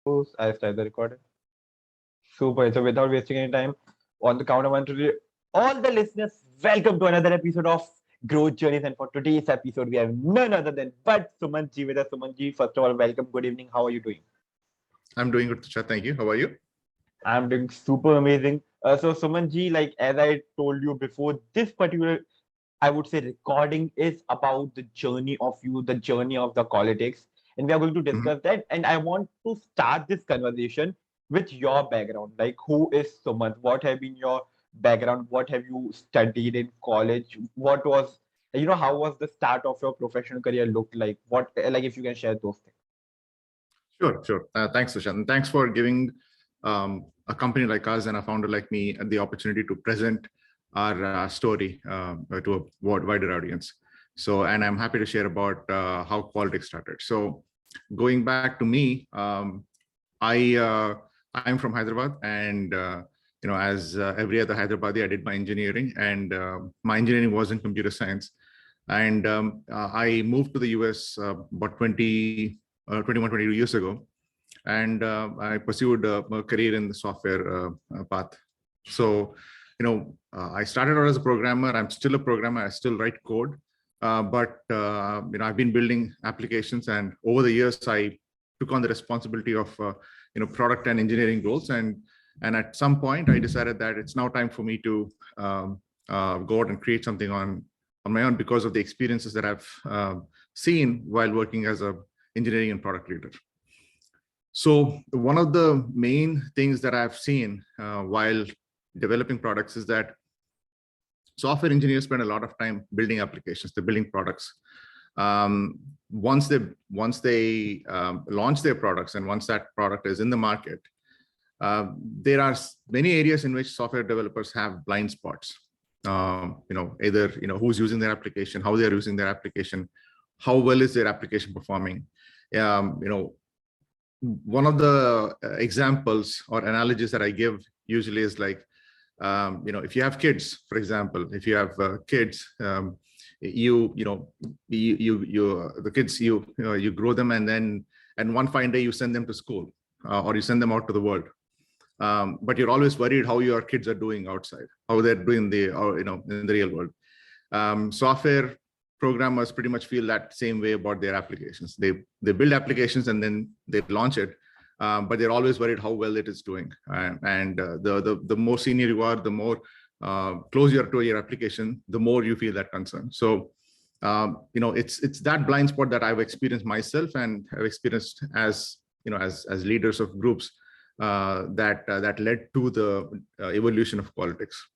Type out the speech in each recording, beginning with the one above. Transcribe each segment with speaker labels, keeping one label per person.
Speaker 1: I start the recording. Super. So without wasting any time, on the count of one to three, all the listeners, welcome to another episode of Growth Journeys. And for today's episode, we have none other than but Suman Ji with us. Suman Ji, first of all, welcome. Good evening. How are you doing?
Speaker 2: I'm doing good, Tushar. Thank you. How are you?
Speaker 1: I'm doing super amazing. So Suman Ji, like as I told you before, this particular I would say recording is about the journey of you, the journey of the Qualetics. And we are going to
Speaker 2: Mhm.
Speaker 1: discuss that. And I want to start this conversation with your background. Like, who is Sumant? What have been your background? What have you studied in college? What was, how was the start of your professional career looked like? What, like, if you can share those things.
Speaker 2: Sure. Thanks, Tushar. And thanks for giving a company like us and a founder like me the opportunity to present our story to a wider audience. And I'm happy to share about how Qualetics started. So, going back to me, I'm from Hyderabad, and as every other Hyderabadi, I did my engineering, and my engineering was in computer science. And I moved to the US about 21, 22 years ago, and I pursued a career in the software path. So, I started out as a programmer. I'm still a programmer. I still write code, but I've been building applications, and over the years, I took on the responsibility of product and engineering roles. And at some point, I decided that it's now time for me to go out and create something on my own because of the experiences that I've seen while working as a engineering and product leader. So one of the main things that I've seen while developing products is that software engineers spend a lot of time building applications, they're building products. Once they launch their products, and once that product is in the market, there are many areas in which software developers have blind spots. Either who's using their application, how they're using their application, how well is their application performing. One of the examples or analogies that I give usually is like, if you have kids, for example, if you have kids, the kids, you grow them, and one fine day you send them to school, or you send them out to the world. But you're always worried how your kids are doing outside, how they're doing in the real world. Software programmers pretty much feel that same way about their applications. They build applications and then they launch it, but they're always worried how well it is doing. The more senior you are, the more close you are to your application, the more you feel that concern. So it's that blind spot that I've experienced myself, and have experienced as leaders of groups that led to the evolution of Qualetics.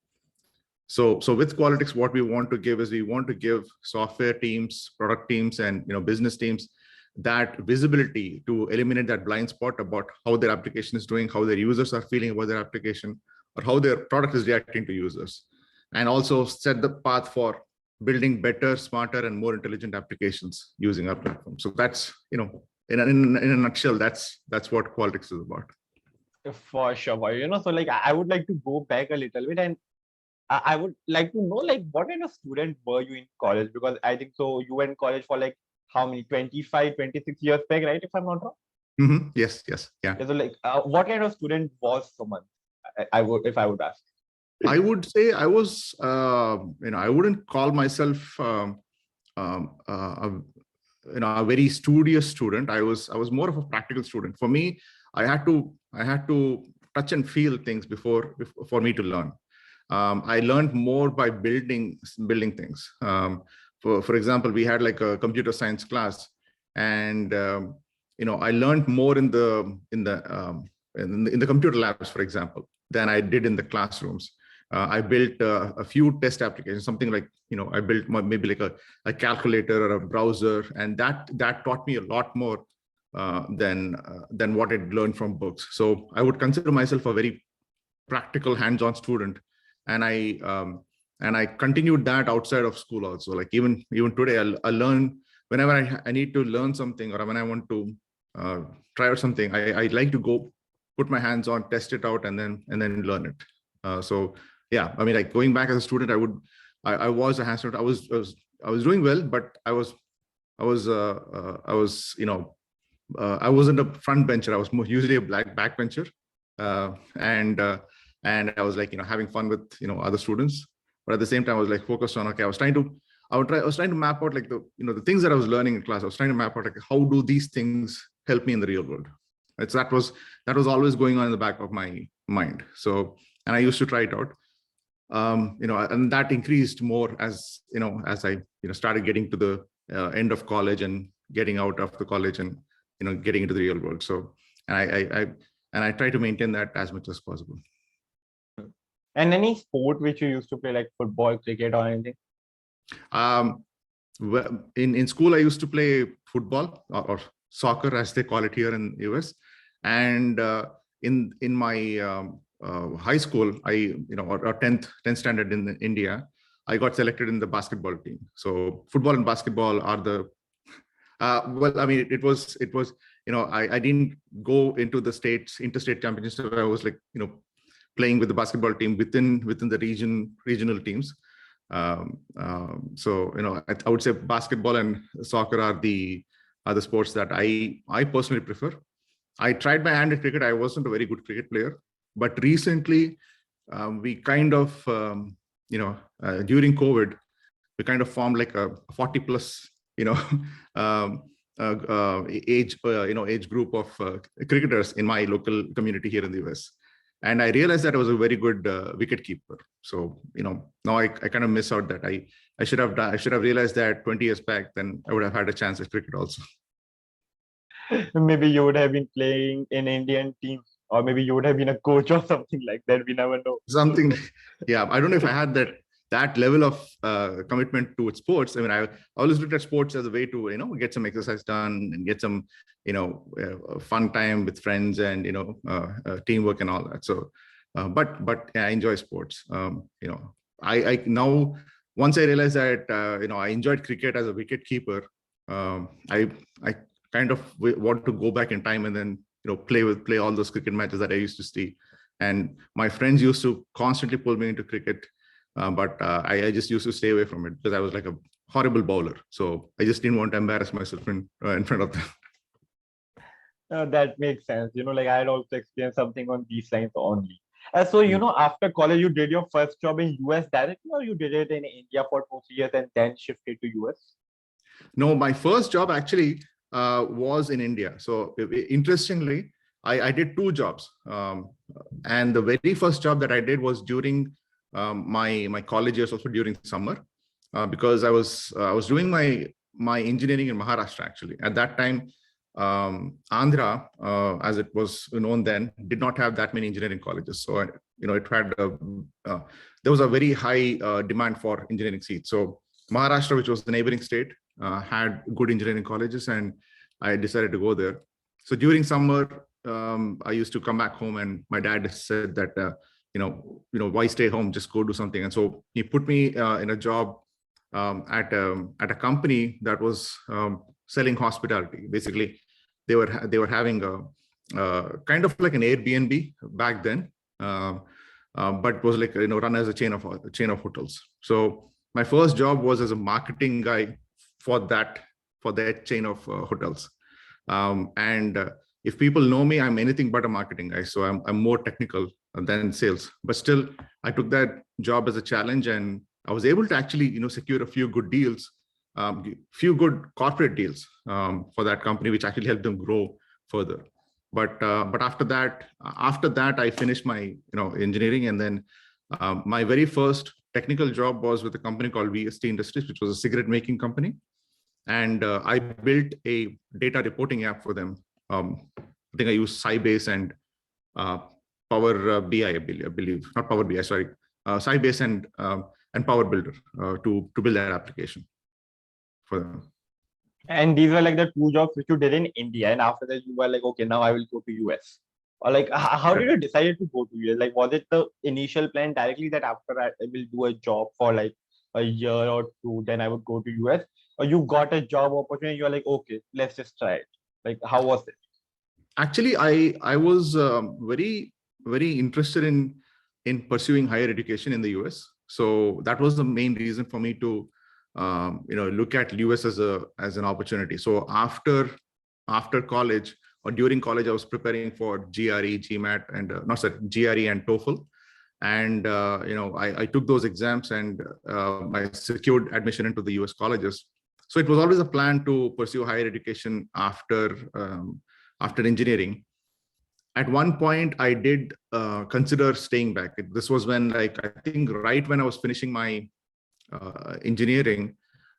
Speaker 2: So with Qualetics, what we want to give is, we want to give software teams, product teams, and business teams that visibility to eliminate that blind spot about how their application is doing, how their users are feeling about their application, or how their product is reacting to users, and also set the path for building better, smarter, and more intelligent applications using our platform. So that's in a nutshell, that's what Qualetics is about.
Speaker 1: For sure. So like I would like to go back a little bit, and I would like to know, like, what kind of student were you in college? Because I think so you went college for like how many, 25, 26 years back, right? If I'm not wrong.
Speaker 2: Mm-hmm. Yes. Yeah.
Speaker 1: So like, what kind of student was someone? I would, if I would ask.
Speaker 2: I would say I was, I wouldn't call myself, a very studious student. I was more of a practical student. For me, I had to touch and feel things for me to learn. I learned more by building things. For example, we had like a computer science class, and I learned more in the computer labs, for example, than I did in the classrooms. I built a few test applications, something like I built maybe like a calculator or a browser, and that taught me a lot more than what I'd learned from books. So I would consider myself a very practical, hands-on student. And I continued that outside of school also. Like even today, I learn whenever I need to learn something, or when I want to try out something. I like to go put my hands on, test it out, and then learn it. So yeah, I mean, like going back as a student, I was a hands student. I was doing well, but I was I wasn't a front bencher. I was usually a backbencher, and I was like, having fun with other students, but at the same time I was like focused on, okay, I was trying to map out like the things that I was learning in class. I was trying to map out like how do these things help me in the real world. Right? So that was always going on in the back of my mind. So, and I used to try it out. And that increased more as as I started getting to the end of college and getting out of the college and getting into the real world. So, and I try to maintain that as much as possible.
Speaker 1: And any sport which you used to play, like football, cricket, or anything?
Speaker 2: In school, I used to play football or soccer, as they call it here in US, and in my high school, or 10th standard in India, I got selected in the basketball team. So football and basketball are the well, I mean, it was I didn't go into the interstate championships. I was like playing with the basketball team within the regional teams. So I would say basketball and soccer are the sports that I personally prefer. I tried my hand at cricket. I wasn't a very good cricket player, but recently we kind of during COVID we kind of formed like a 40 plus age group of cricketers in my local community here in the US. And I realized that I was a very good wicket keeper. So, now I kind of miss out that I should have realized that 20 years back, then I would have had a chance at cricket also.
Speaker 1: Maybe you would have been playing in Indian team, or maybe you would have been a coach or something like that. We never know.
Speaker 2: Something, yeah. I don't know if I had that level of commitment to sports. I mean, I always looked at sports as a way to get some exercise done and get some fun time with friends and teamwork and all that. So but yeah, I enjoy sports. I now, once I realized that I enjoyed cricket as a wicket keeper, I kind of want to go back in time and then play all those cricket matches that I used to see. And my friends used to constantly pull me into cricket. But I just used to stay away from it because I was like a horrible bowler. So I just didn't want to embarrass myself in front of them.
Speaker 1: That makes sense. Like I had also experienced something on these lines only. So, after college, you did your first job in US directly, or you did it in India for 2 years and then shifted to US?
Speaker 2: No, my first job actually was in India. So interestingly, I did 2 jobs. And the very first job that I did was during my college years, also during summer, because I was doing my engineering in Maharashtra. Actually, at that time, Andhra, as it was known then, did not have that many engineering colleges. So it had there was a very high demand for engineering seats. So Maharashtra, which was the neighboring state, had good engineering colleges, and I decided to go there. So during summer, I used to come back home, and my dad said that why stay home, just go do something. And so he put me in a job at a company that was selling hospitality. Basically, they were having a kind of like an Airbnb back then, but was like run as a chain of hotels. So my first job was as a marketing guy for that chain of hotels. And if people know me, I'm anything but a marketing guy. So I'm more technical than sales. But still, I took that job as a challenge, and I was able to actually secure a few good deals, few good corporate deals for that company, which actually helped them grow further. But after that, I finished my engineering, and then my very first technical job was with a company called VST Industries, which was a cigarette making company. And I built a data reporting app for them. I think I used Sybase and Power BI, I believe, not Power BI, sorry, Sybase and Power Builder to build that application for them.
Speaker 1: And these were like the 2 jobs which you did in India, and after that you were like, okay, now I will go to US. Or like, how did you decide to go to US? Like, was it the initial plan directly that after I will do a job for like a year or 2, then I would go to US? Or you got a job opportunity, you're like, okay, let's just try it. Like, how was it?
Speaker 2: Actually, I was very interested in pursuing higher education in the US. So that was the main reason for me to look at US as an opportunity. So after after college or during college, I was preparing for GRE, GMAT, and GRE and TOEFL. And I took those exams, and I secured admission into the US colleges. So it was always a plan to pursue higher education after engineering. At one point, I did consider staying back. This was when, like, I think right when I was finishing my engineering,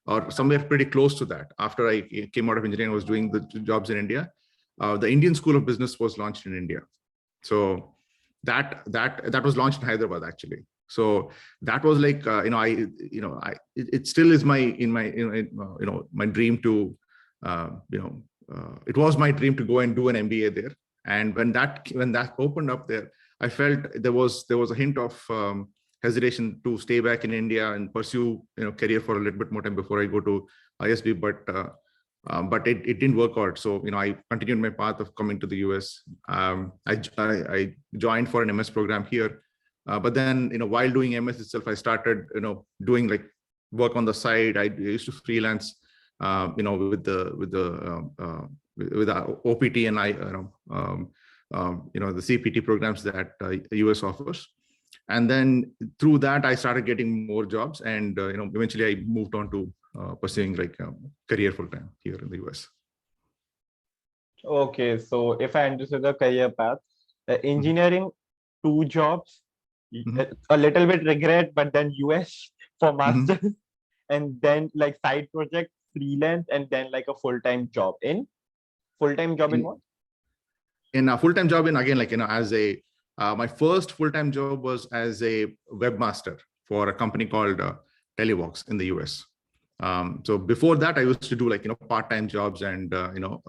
Speaker 2: or somewhere pretty close to that. After I came out of engineering, I was doing the jobs in India. The Indian School of Business was launched in India. So that was launched in Hyderabad, actually. So that was like, it still is my dream to, it was my dream to go and do an MBA there. And when that opened up there, I felt there was a hint of hesitation to stay back in India and pursue career for a little bit more time before I go to ISB, but it didn't work out. So I continued my path of coming to the US. I joined for an MS program here, but then while doing MS itself, I started doing like work on the side. I used to freelance with the OPT and the CPT programs that US offers. And then through that, I started getting more jobs, and eventually I moved on to pursuing like career full time here in the US.
Speaker 1: Okay, so if I understood the career path, engineering, 2 jobs, a little bit regret, but then US for masters, and then like side project, freelance, and then like a full-time job in what?
Speaker 2: In a full-time job in, again, like as a my first full-time job was as a webmaster for a company called Televox in the US. So before that, I used to do like part-time jobs and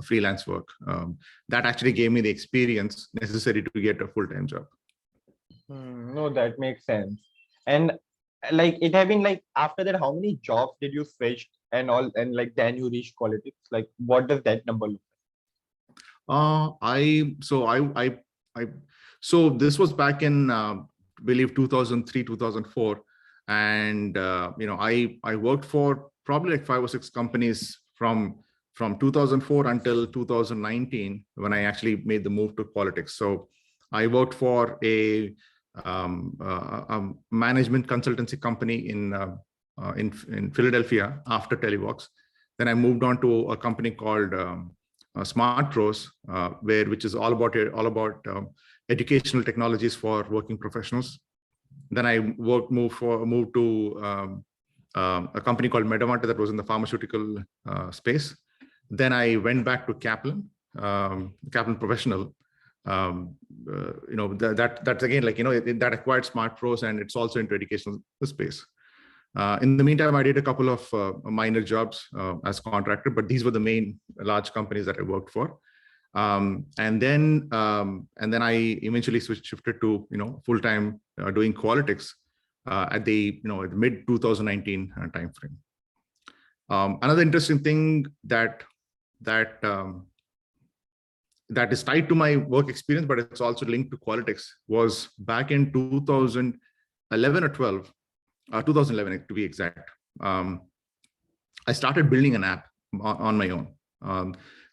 Speaker 2: freelance work. That actually gave me the experience necessary to get a full-time job.
Speaker 1: No, that makes sense. And like it have been like, after that, how many jobs did you switch and all, and like then you reached Qualetics? Like what does that number look
Speaker 2: like? So this was back in believe 2003, 2004, and I worked for probably like 5 or 6 companies from 2004 until 2019, when I actually made the move to Qualetics. So I worked for a management consultancy company in Philadelphia after Televox. Then I moved on to a company called Smart Pros, which is all about educational technologies for working professionals. Then I moved to a company called Medamata that was in the pharmaceutical space. Then I went back to Kaplan Professional. That's again like that acquired Smart Pros, and it's also into educational space. In the meantime, I did a couple of minor jobs as contractor, but these were the main large companies that I worked for. And then I eventually shifted to full-time doing Qualetics at the mid 2019 timeframe. Another interesting thing that is tied to my work experience, but it's also linked to Qualetics, was back in 2011 or 12, 2011 to be exact. I started building an app on my own.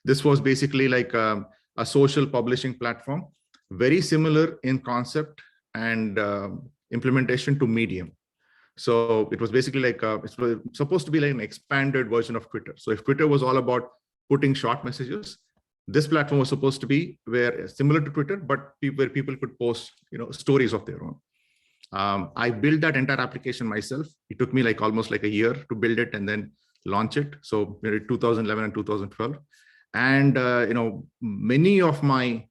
Speaker 2: This was basically like a social publishing platform, very similar in concept and implementation to Medium. So it was basically like it's supposed to be like an expanded version of Twitter. So if Twitter was all about putting short messages, this platform was supposed to be similar to Twitter, but where people could post stories of their own. I built that entire application myself. It took me like almost like a year to build it and then launch it. So 2011 and 2012. And many of my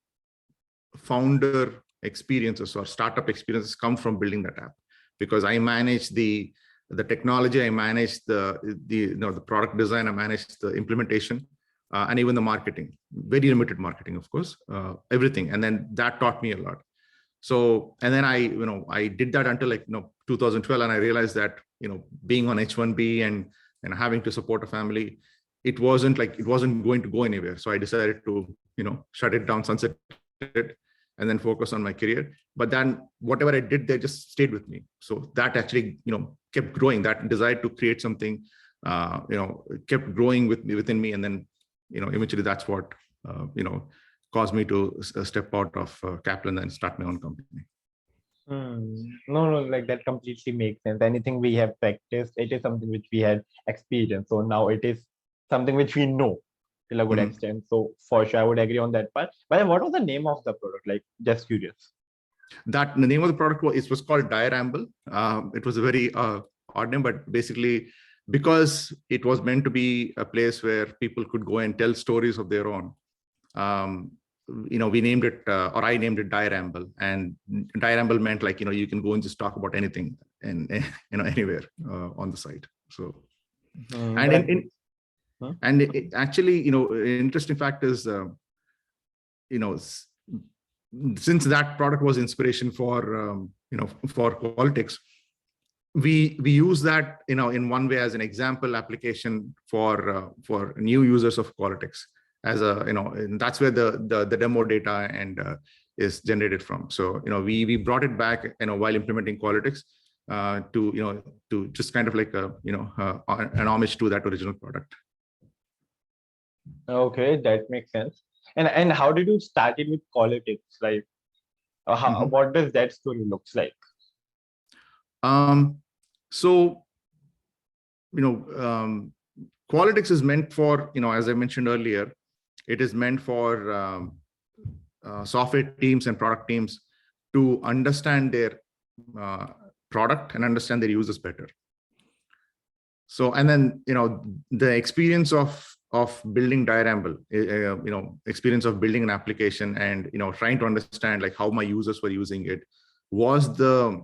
Speaker 2: founder experiences or startup experiences come from building that app, because I manage the technology, I manage the product design, I manage the implementation, and even the marketing. Very limited marketing, of course, everything. And then that taught me a lot. So, and then I did that until like 2012, and I realized that being on H1B and having to support a family, it wasn't going to go anywhere. So I decided to shut it down, sunset it, and then focus on my career. But then whatever I did there just stayed with me. So that actually kept growing. That desire to create something kept growing within me, and then eventually that's what caused me to step out of Kaplan and start my own company.
Speaker 1: No, like that completely makes sense. Anything we have practiced, it is something which we had experienced. So now it is something which we know till a good extent. So for sure, I would agree on that part. But what was the name of the product? Like, just curious.
Speaker 2: That the name of the product was called Diramble. It was a very odd name, but basically because it was meant to be a place where people could go and tell stories of their own. We named it, or I named it Diramble, and Diramble meant like, you can go and just talk about anything and anywhere on the site. So, actually, an interesting fact is, since that product was inspiration for for Qualetics, we use that in one way as an example application for new users of Qualetics, as and that's where the demo data and is generated from. So we brought it back while implementing Qualetics to just kind of like an homage to that original product.
Speaker 1: Okay, that makes sense. And how did you start it with Qualetics? Like, what does that story looks like?
Speaker 2: So, Qualetics is meant for, as I mentioned earlier, it is meant for software teams and product teams to understand their product and understand their users better. So, and then, the experience of building Diramble, experience of building an application and, trying to understand like how my users were using it was the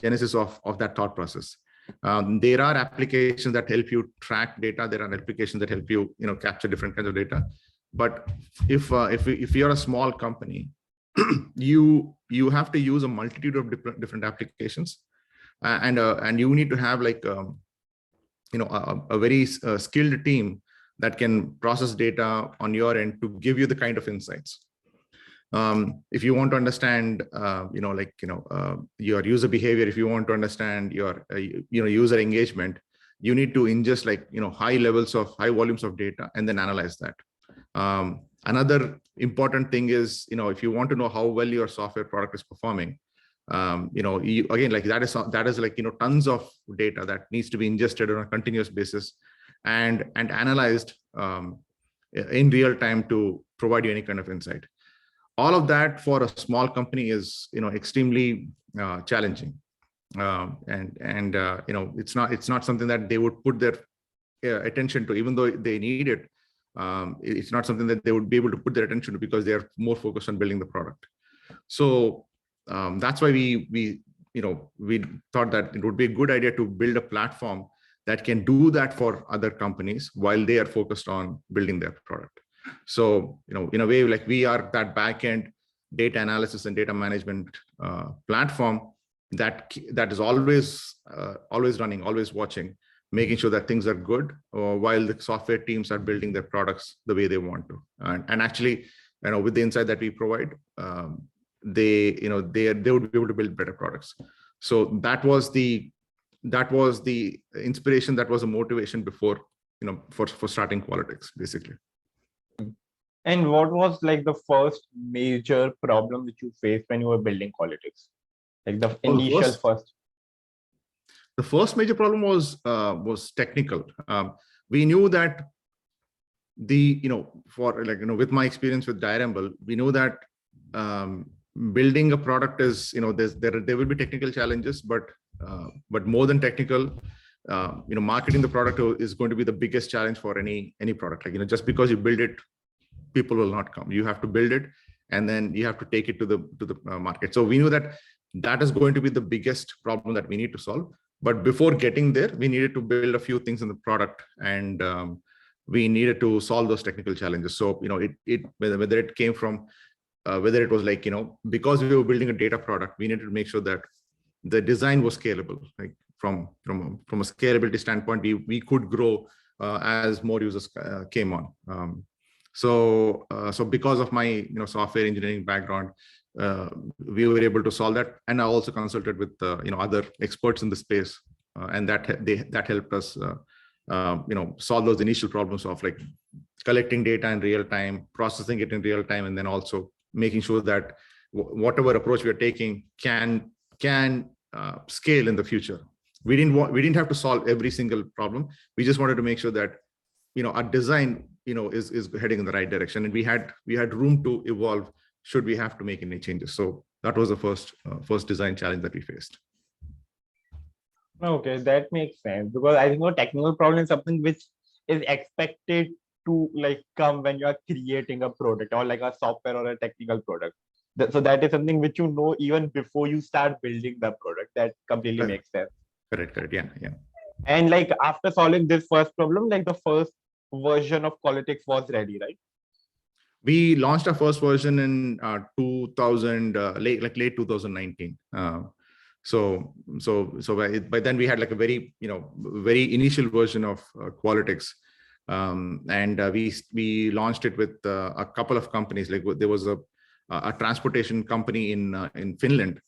Speaker 2: genesis of that thought process. There are applications that help you track data. There are applications that help you, capture different kinds of data. But if you're a small company, you have to use a multitude of different applications, and you need to have like a very skilled team that can process data on your end to give you the kind of insights. If you want to understand, your user behavior, if you want to understand your, user engagement, you need to ingest like, high volumes of data and then analyze that. Another important thing is, if you want to know how well your software product is performing, again, like that is like, tons of data that needs to be ingested on a continuous basis and analyzed in real time to provide you any kind of insight. All of that for a small company is, extremely challenging, and it's not something that they would put their attention to, even though they need it. It's not something that they would be able to put their attention to because they are more focused on building the product. So that's why we thought that it would be a good idea to build a platform that can do that for other companies while they are focused on building their product. So, in a way, like we are that backend data analysis and data management platform that is always running, always watching, making sure that things are good while the software teams are building their products the way they want to. And actually, with the insight that we provide, they would be able to build better products. So that was the inspiration, that was a motivation before, for starting Qualetics, basically.
Speaker 1: And what was like the first major problem which you faced when you were building Qualetics? Like the initial first.
Speaker 2: The first major problem was technical. We knew that with my experience with Diramble, we know that building a product is, there will be technical challenges, but more than technical, marketing the product is going to be the biggest challenge for any product. Like, just because you build it, people will not come. You have to build it, and then you have to take it to the market. So we knew that is going to be the biggest problem that we need to solve. But before getting there, we needed to build a few things in the product, and we needed to solve those technical challenges. So, whether it came from, whether it was like, because we were building a data product, we needed to make sure that the design was scalable. Like from a scalability standpoint, we could grow as more users came on. So because of my software engineering background, we were able to solve that, and I also consulted with other experts in the space, and that helped us solve those initial problems of like collecting data in real time, processing it in real time, and then also making sure that whatever approach we are taking can scale in the future. We didn't have to solve every single problem. We just wanted to make sure that our design is heading in the right direction, and we had room to evolve should we have to make any changes. So that was the first design challenge that we faced.
Speaker 1: Okay, that makes sense, because I think a technical problem is something which is expected to like come when you are creating a product or like a software or a technical product. So that is something which even before you start building the product. That completely makes sense.
Speaker 2: Correct. Yeah.
Speaker 1: And like after solving this first problem, like the first version of Qualetics was ready, right?
Speaker 2: We launched our first version in 2000, late 2019. So by then we had like a very initial version of Qualetics, and we launched it with a couple of companies. Like there was a transportation company in Finland,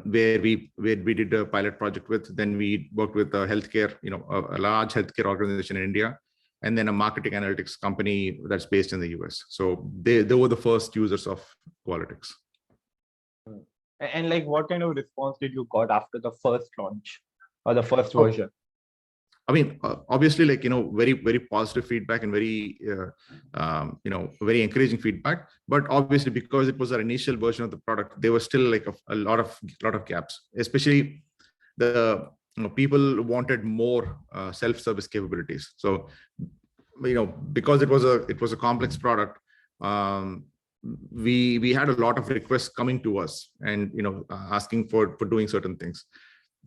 Speaker 2: where we did a pilot project with. Then we worked with a healthcare, a large healthcare organization in India, and then a marketing analytics company that's based in the US. So they were the first users of Qualetics.
Speaker 1: And like, what kind of response did you got after the first launch or the first version?
Speaker 2: I mean, obviously, like, very, very positive feedback and very, very encouraging feedback. But obviously, because it was our initial version of the product, there was still like a lot of gaps. Especially the people wanted more self-service capabilities. So, because it was a complex product, we had a lot of requests coming to us and asking for doing certain things.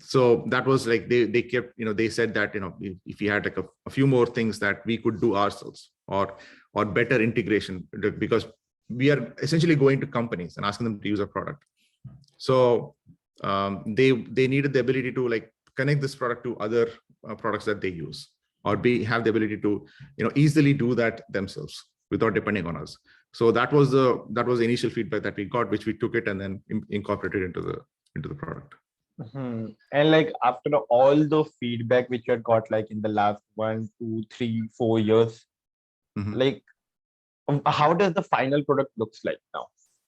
Speaker 2: So that was like they kept they said that if we had like a few more things that we could do ourselves, or better integration, because we are essentially going to companies and asking them to use our product. So they needed the ability to like connect this product to other products that they use, or have the ability to easily do that themselves without depending on us. So that was the initial feedback that we got, which we took it and then incorporated into the product.
Speaker 1: Mm-hmm. And like after all the feedback which you had got like in the last 1, 2, 3, 4 years, like how does the final product looks like now?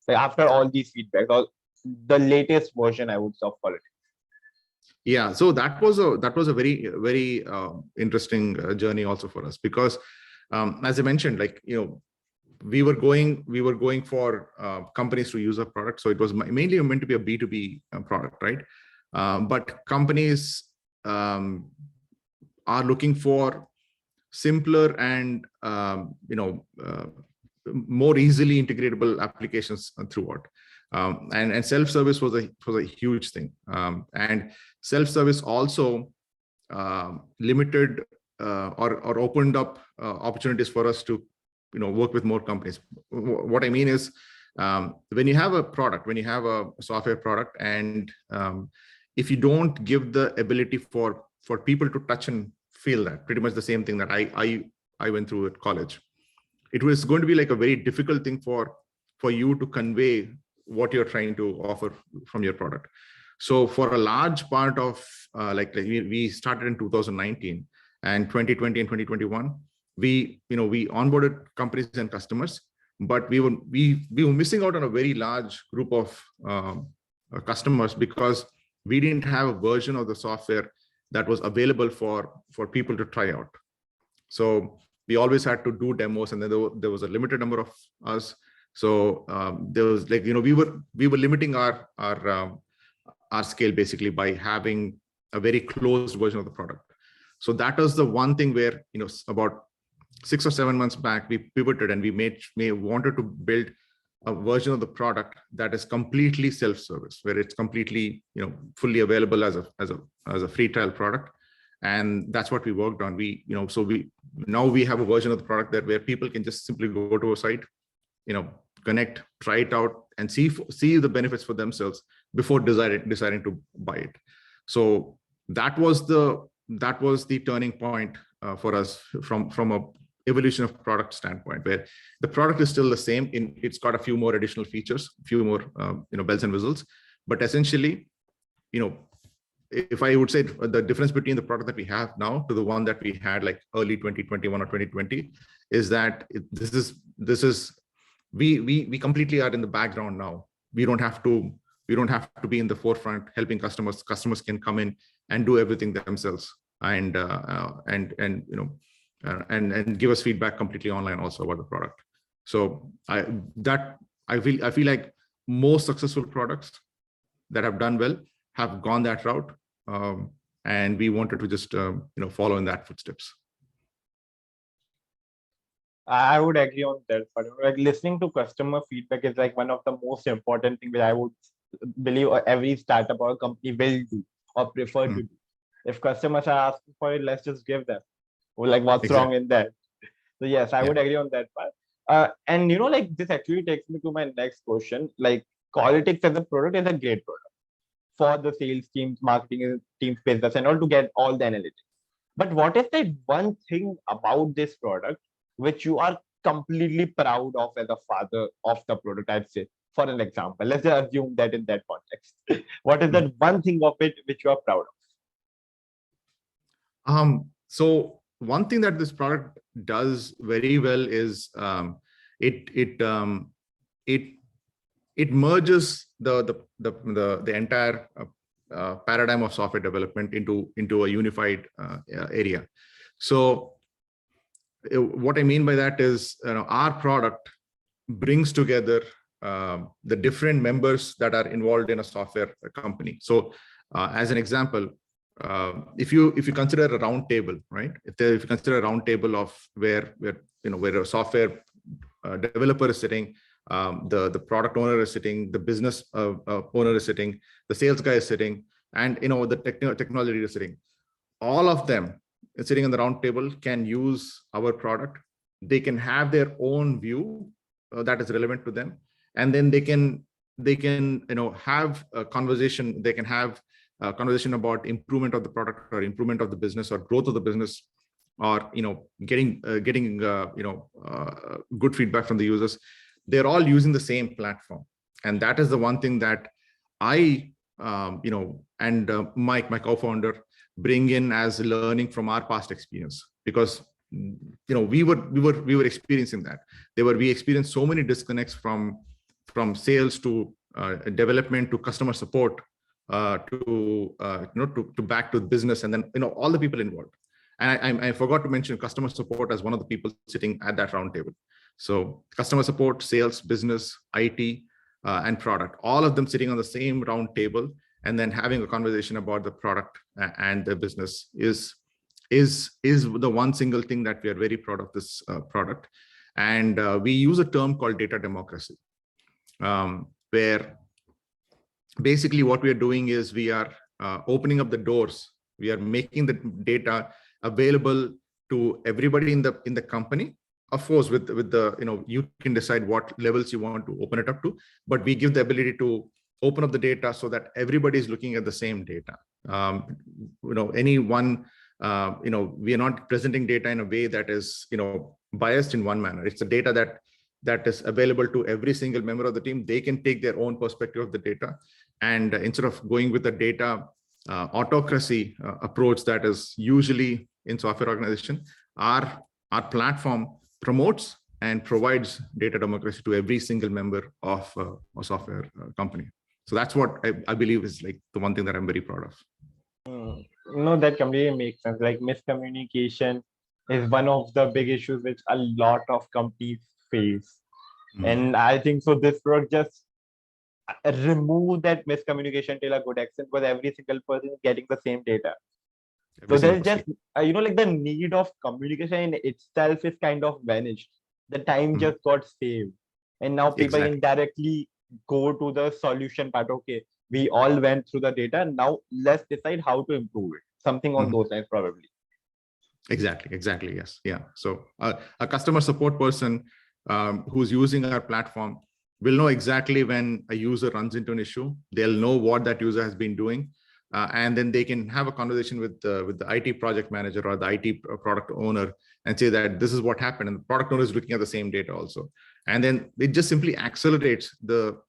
Speaker 1: Like after all these feedback, or the latest version, I would say, of Qualetics.
Speaker 2: Yeah, so that was a very, very interesting journey also for us, because as I mentioned, like we were going for companies to use our product. So it was mainly meant to be a B2B product, right? But companies are looking for simpler and more easily integratable applications throughout. And self-service was a huge thing. And self-service also limited or opened up opportunities for us to work with more companies. What I mean is, when you have a product, when you have a software product, and if you don't give the ability for people to touch and feel that, pretty much the same thing that I went through at college, it was going to be like a very difficult thing for you to convey what you're trying to offer from your product. So for a large part of we started in 2019, and 2020 and 2021, we onboarded companies and customers, but we were missing out on a very large group of customers, because we didn't have a version of the software that was available for people to try out. So we always had to do demos, and then there was a limited number of us. So there was like we were limiting our scale basically by having a very closed version of the product. So that was the one thing where about 6 or 7 months back we pivoted, and we wanted to build a version of the product that is completely self-service, where it's completely fully available as a free trial product. And that's what we worked on. Now we have a version of the product where people can just simply go to a site, connect, try it out, and see the benefits for themselves before deciding to buy it. So that was the turning point for us from a evolution of product standpoint, where the product is still the same. It's got a few more additional features, a few more bells and whistles, but essentially if I would say the difference between the product that we have now to the one that we had like early 2021 or 2020 is that we completely are in the background now. We don't have to be in the forefront helping customers. Customers can come in and do everything themselves and and give us feedback completely online also about the product. So I feel like most successful products that have done well have gone that route, and we wanted to just follow in that footsteps.
Speaker 1: I would agree on that, but like listening to customer feedback is like one of the most important things that I would believe every startup or company will do or prefer to do. If customers are asking for it, let's just give them. Or like, what's wrong in that? So yes, I would agree on that part. And like this actually takes me to my next question. Like, Qualetics as a product is a great product for the sales teams, marketing teams, business, and all to get all the analytics. But what is that one thing about this product which you are completely proud of as a father of the product? I'd say, for an example, let's just assume that in that context, what is that one thing of it which you are proud
Speaker 2: of? So one thing that this product does very well is it merges the entire paradigm of software development into a unified area. So what I mean by that is, our product brings together the different members that are involved in a software company. So as an example, if you consider a round table, right? If you consider a round table of where a software developer is sitting, the product owner is sitting, the business owner is sitting, the sales guy is sitting, and the technology leader is sitting. All of them sitting on the round table can use our product. They can have their own view that is relevant to them, and then they can have a conversation. They can have a conversation about improvement of the product or improvement of the business or growth of the business, or getting good feedback from the users. They're all using the same platform, and that is the one thing that I and Mike, my co-founder, bring in as learning from our past experience, because we were experiencing that. We experienced so many disconnects from sales to development to customer support to back to business, and then all the people involved. And I forgot to mention customer support as one of the people sitting at that round table. So customer support, sales, business, IT, and product, all of them sitting on the same round table, and then having a conversation about the product and the business is the one single thing that we are very proud of this product. And we use a term called data democracy, where basically what we are doing is we are opening up the doors. We are making the data available to everybody in the company. Of course, with the you can decide what levels you want to open it up to, but we give the ability to open up the data so that everybody is looking at the same data. Any one, we are not presenting data in a way that is biased in one manner. It's the data that is available to every single member of the team. They can take their own perspective of the data, and instead of going with the data autocracy approach that is usually in software organization, our platform promotes and provides data democracy to every single member of a software company. So that's what I believe is like the one thing that I'm very proud of.
Speaker 1: No, that completely makes sense. Like, miscommunication is one of the big issues which a lot of companies face. And I think so this product just remove that miscommunication till a good extent, because every single person is getting the same data. So there's just like the need of communication in itself is kind of vanished. The time just got saved, and now people can directly go to the solution part. Okay, we all went through the data, now let's decide how to improve it. Something on those lines, probably.
Speaker 2: Exactly. Yes. Yeah. So a customer support person who's using our platform will know exactly when a user runs into an issue. They'll know what that user has been doing. And then they can have a conversation with the IT project manager or the IT product owner and say that this is what happened. And the product owner is looking at the same data also. And then it just simply accelerates the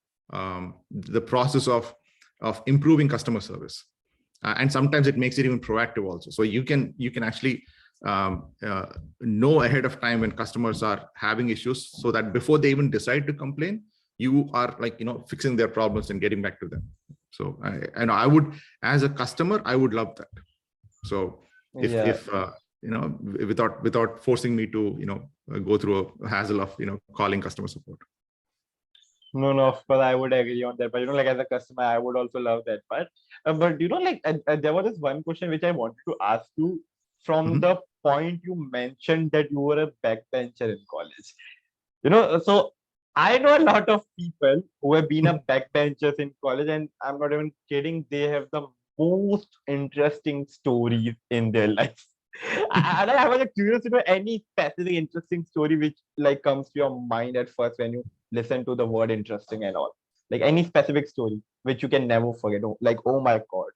Speaker 2: process of improving customer service. and sometimes it makes it even proactive also. So you can actually know ahead of time when customers are having issues, so that before they even decide to complain, you are like, fixing their problems and getting back to them. So I would, as a customer, I would love that. So if without forcing me to go through a hassle of calling customer support.
Speaker 1: No, of course, I would agree on that. But like as a customer, I would also love that part. But like there was this one question which I wanted to ask you from the point you mentioned that you were a backbencher in college. So I know a lot of people who have been a backbenchers in college, and I'm not even kidding. They have the most interesting stories in their life. And I was curious to know any specific interesting story which like comes to your mind at first when you listen to the word interesting and all. Like any specific story which you can never forget. Like, oh my God,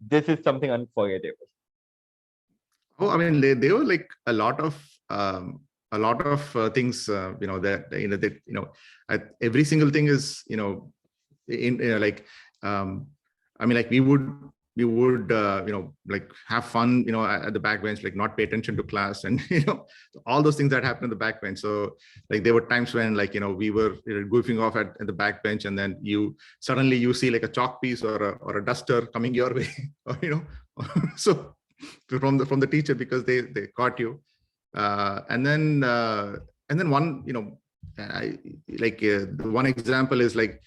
Speaker 1: this is something unforgettable.
Speaker 2: Oh, I mean, they were like a lot of things, every single thing is, like, I mean, like we would like have fun, at the backbench, like not pay attention to class, and all those things that happen in the backbench. So like there were times when like we were goofing off at the backbench, and then suddenly you see like a chalk piece or a duster coming your way, or so from the teacher, because they caught you, and then one, the one example is like,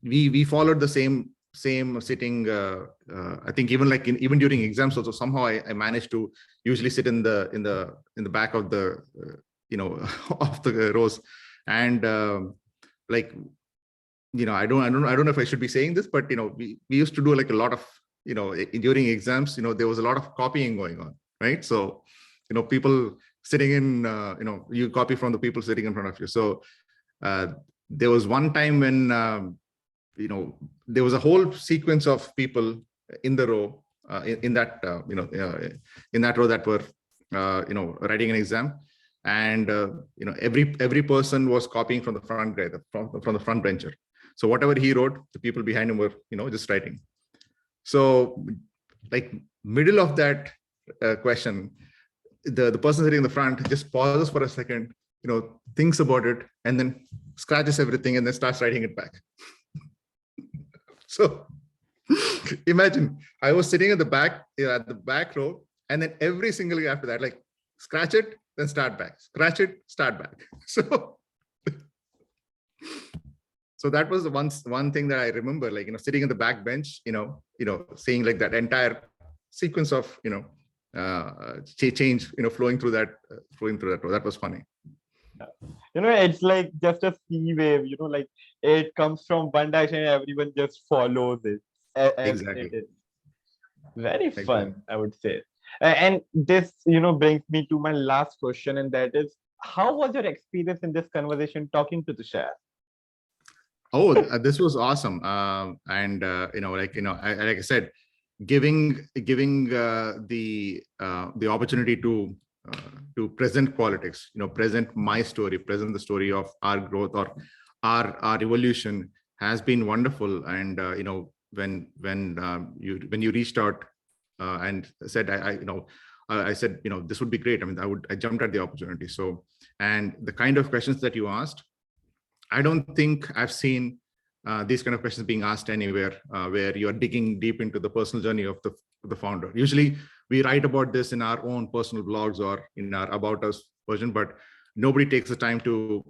Speaker 2: we followed the same sitting, I think even like even during exams also, somehow I managed to usually sit in the back of the of the rows. And like I don't know if I should be saying this, but we used to do like a lot of during exams, there was a lot of copying going on, right? So people sitting in, you copy from the people sitting in front of you. So there was one time when there was a whole sequence of people in the row, in that row that were writing an exam, and every person was copying from the front guy, from the front bencher. So whatever he wrote, the people behind him were just writing. So like middle of that question, the person sitting in the front just pauses for a second, thinks about it, and then scratches everything and then starts writing it back. So imagine I was sitting at the back row, and then every single after that, like scratch it, then start back, scratch it, start back. So that was the one thing that I remember, like, sitting in the back bench, seeing like that entire sequence of, change, flowing through that row. That was funny.
Speaker 1: It's like just a sea wave, like it comes from one direction and everyone just follows it.
Speaker 2: Exactly.
Speaker 1: It is very fun, I would say. And this, brings me to my last question, and that is, how was your experience in this conversation talking to Tushar?
Speaker 2: Oh, this was awesome. And like I said, giving the opportunity to present Qualetics, present my story, present the story of our growth or our evolution has been wonderful. And when you reached out and said, I said, this would be great. I mean, I jumped at the opportunity. So, and the kind of questions that you asked, I don't think I've seen these kind of questions being asked anywhere, where you're digging deep into the personal journey of the founder. Usually we write about this in our own personal blogs or in our About Us version, but nobody takes the time to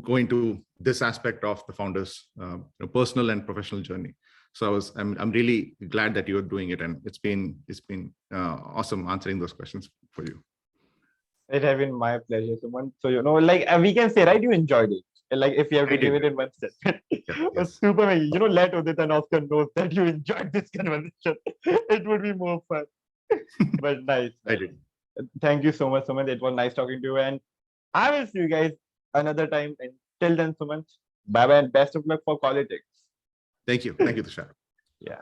Speaker 2: go into this aspect of the founder's personal and professional journey. So I'm really glad that you're doing it, and it's been awesome answering those questions for you.
Speaker 1: It has been my pleasure, Suman. So like we can say, right? You enjoyed it. Like if you have to give it in one step.
Speaker 2: Yes.
Speaker 1: Super amazing. Let Udit and Oscar know that you enjoyed this conversation. It would be more fun. But nice.
Speaker 2: I did.
Speaker 1: Thank you so much, Suman. It was nice talking to you, and I will see you guys another time. And till then, Suman, bye bye, and best of luck for Qualetics.
Speaker 2: Thank you, Tushar.
Speaker 1: Yeah.